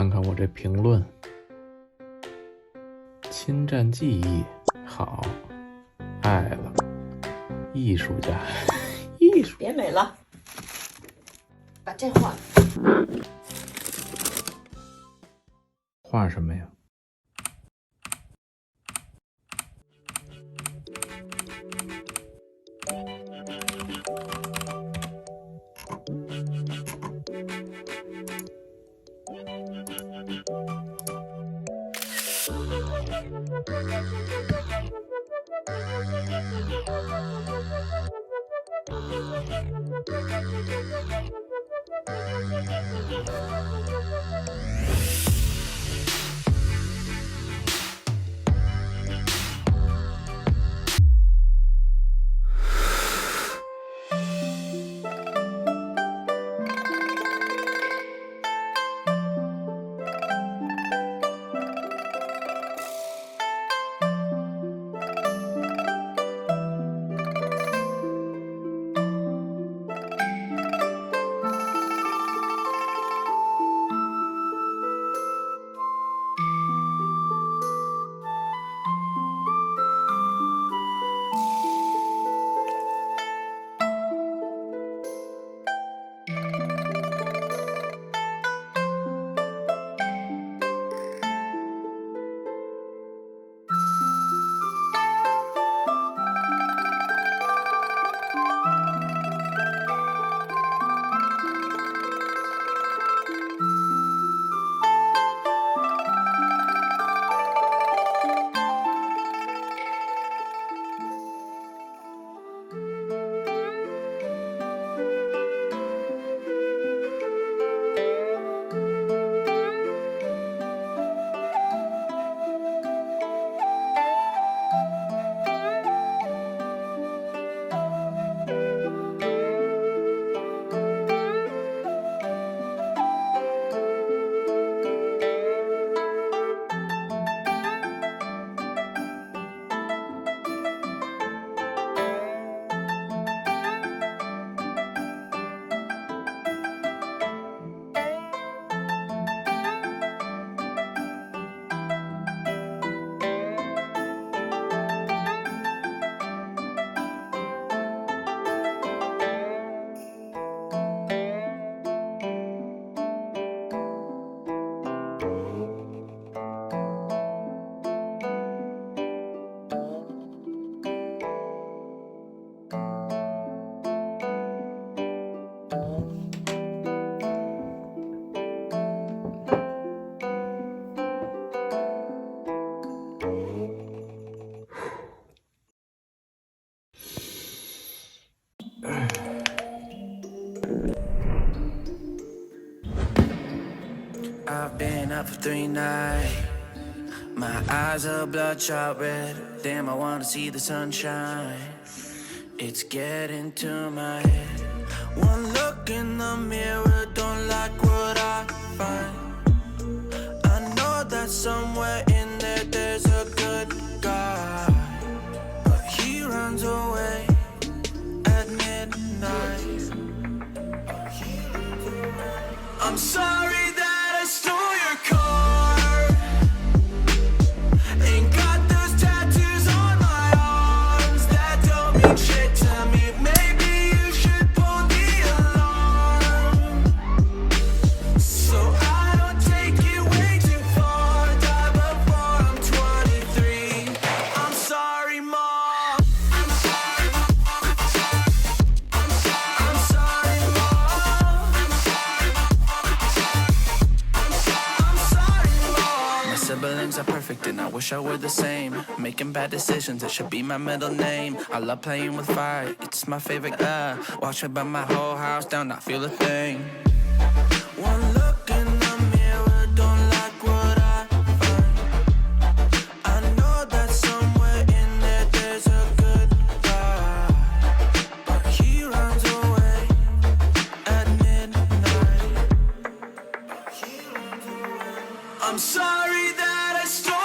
看看我这评论，侵占记忆，好，爱了，艺术家，艺术，别美了，把这画了。画什么呀？I've been up for 3 nights. My eyes are bloodshot red. Damn, I wanna see the sunshine. It's getting to my head. One look in the mirror, don't like what I find. I know that somewhere in there there's a good guy, but he runs away at midnight. I'm sorry that I stole your car. Ain't got those tattoos on my arms that don't mean shit to me. Maybe you should pull the alarm, so I don't take it way too far. Die before I'm 23. I'm sorry, Mom. I'm sorry, Mom. I'm sorry, Mom. I'm sorry, Mom. My siblings are perfect and I wish I were the same. Making bad decisions, it should be my middle name. I love playing with fire, it's my favorite. Watch it burn my whole house down, not feel a thing. One look in the mirror, don't like what I find. I know that somewhere in there there's a good guy, but he runs away at midnight. I'm sorry that I stole